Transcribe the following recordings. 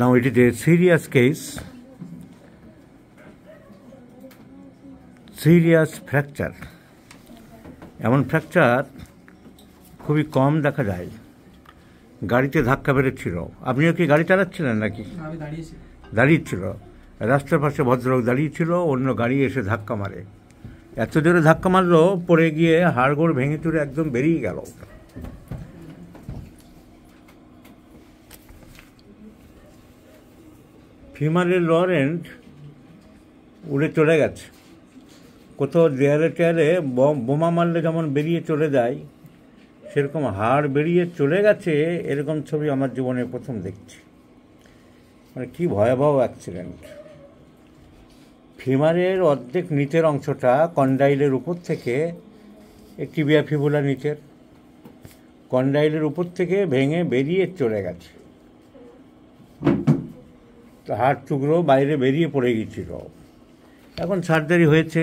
Now it is a serious case, serious fracture. এমন fracture খুবই কম দেখা যায়। গাড়িতে ধাক্কা বেড়েছিল। আপনিও কি গাড়ি চালাচ্ছিলেন নাকি? দাঁড়িয়েছিল, রাস্তার পাশে ভদ্রলোক দাঁড়িয়েছিল, অন্য গাড়ি এসে ধাক্কা মারে। এত জোরে ধাক্কা মারলো, পড়ে গিয়ে হাড়গোড় ভেঙে চুরে একদম বেরিয়ে গেল। ফিমারের লোয়ার এন্ড উড়ে চলে গেছে। কোথাও দেয়ালে টেয়ালে বোমা মারলে যেমন বেরিয়ে চলে যায়, সেরকম হাড় বেরিয়ে চলে গেছে। এরকম ছবি আমার জীবনে প্রথম দেখছি। মানে কি ভয়াবহ অ্যাক্সিডেন্ট। ফিমারের অর্ধেক নিচের অংশটা কন্ডাইলের উপর থেকে, টিবিয়া ফিবুলা নিচের কন্ডাইলের উপর থেকে ভেঙে বেরিয়ে চলে গেছে। তো হাড় টুকরো বাইরে বেরিয়ে পড়ে গিয়েছিল। এখন সার্জারি হয়েছে,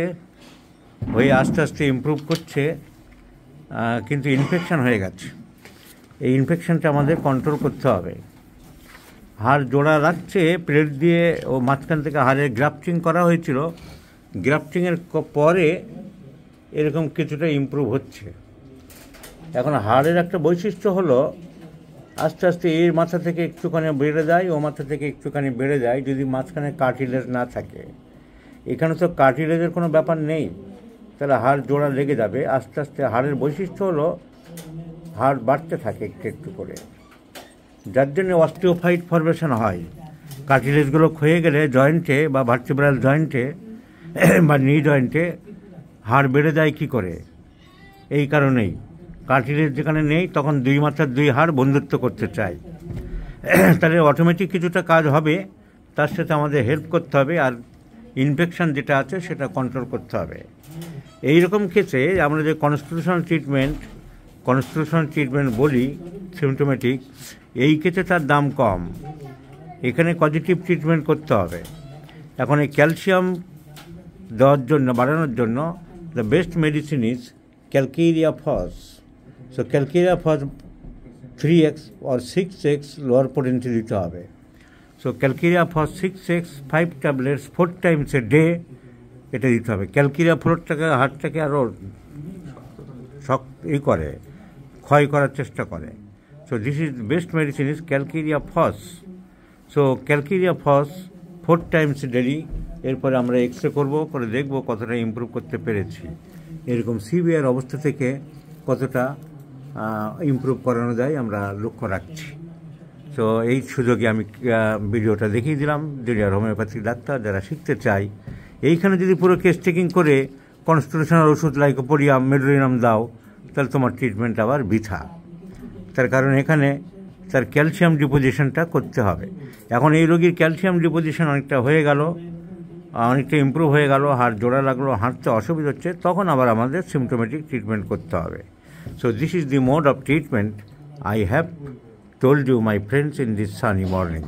হয়ে আস্তে আস্তে ইমপ্রুভ করছে, কিন্তু ইনফেকশন হয়ে গেছে। এই ইনফেকশনটা আমাদের কন্ট্রোল করতে হবে। হাড় জোড়া রাখছে প্লেট দিয়ে, ও মাঝখান থেকে হাড়ের গ্রাফটিং করা হয়েছিল। গ্রাফটিংয়ের পরে এরকম কিছুটা ইমপ্রুভ হচ্ছে। এখন হাড়ের একটা বৈশিষ্ট্য হলো আস্তে আস্তে এর মাথা থেকে একটুখানি বেড়ে যায়, ও মাথা থেকে একটুখানি বেড়ে যায়, যদি মাঝখানে কার্টিলেজ না থাকে। এখানে তো কার্টিলেজের কোনো ব্যাপার নেই, তাহলে হাড় জোড়া লেগে যাবে। আস্তে আস্তে হাড়ের বৈশিষ্ট্য হলো হাড় বাড়তে থাকে একটু একটু করে, যার জন্য অস্টিওফাইট ফরমেশন হয়। কার্টিলেজগুলো ক্ষয়ে গেলে জয়েন্টে বা ভার্টিব্রাল জয়েন্টে বা নি জয়েন্টে হাড় বেড়ে যায় কী করে? এই কারণেই কার্টিলেজ যেখানে নেই, তখন দুই মাথার দুই হাড় বন্ধুত্ব করতে চায়। তাহলে অটোমেটিক কিছুটা কাজ হবে, তার সাথে আমাদের হেল্প করতে হবে, আর ইনফেকশন যেটা আছে সেটা কন্ট্রোল করতে হবে। এইরকম কেসে আমরা যে কনস্টিটিউশনাল ট্রিটমেন্ট বলি, সিমটোমেটিক, এই কেসে তার দাম কম। এখানে পজিটিভ ট্রিটমেন্ট করতে হবে। এখন এই ক্যালসিয়াম দেওয়ার জন্য, বাড়ানোর জন্য, the best medicine is calcarea FOSS. So calcarea FOSS 3x or 6x lower potency দিতে হবে। So calcarea FOSS 6x 5 tablets 4 times a day এটা দিতে হবে। ক্যালকেরিয়া ফ্লোরটাকে, হাড়টাকে আরও করে, ক্ষয় করার চেষ্টা করে। So this is best medicine is calcarea FOSS. So calcarea FOSS 4 times daily. এরপরে আমরা এক্সরে করবো, করে দেখবো কতটা ইমপ্রুভ করতে পেরেছি। এরকম সিভিয়ার অবস্থা থেকে কতটা ইমপ্রুভ করানো যায় আমরা লক্ষ্য রাখছি। তো এই সুযোগে আমি ভিডিওটা দেখিয়ে দিলাম। জুনিয়র হোমিওপ্যাথিক ডাক্তার যারা শিখতে চাই, এইখানে যদি পুরো কেস টেকিং করে কনস্টিটিউশনাল ওষুধ লাইকোপোডিয়াম, মেডোরিনাম দাও, তাহলে তোমার ট্রিটমেন্ট আবার বৃথা। তার কারণ এখানে তার ক্যালসিয়াম ডিপোজিশনটা করতে হবে। এখন এই রোগীর ক্যালসিয়াম ডিপোজিশন অনেকটা হয়ে গেল, অনেকটা ইমপ্রুভ হয়ে গেল, হাড় জোড়া লাগলো, হাঁটতে অসুবিধা হচ্ছে, তখন আবার আমাদের সিমটোমেটিক ট্রিটমেন্ট করতে হবে। So this is the mode of treatment I have told you, my friends, in this sunny morning.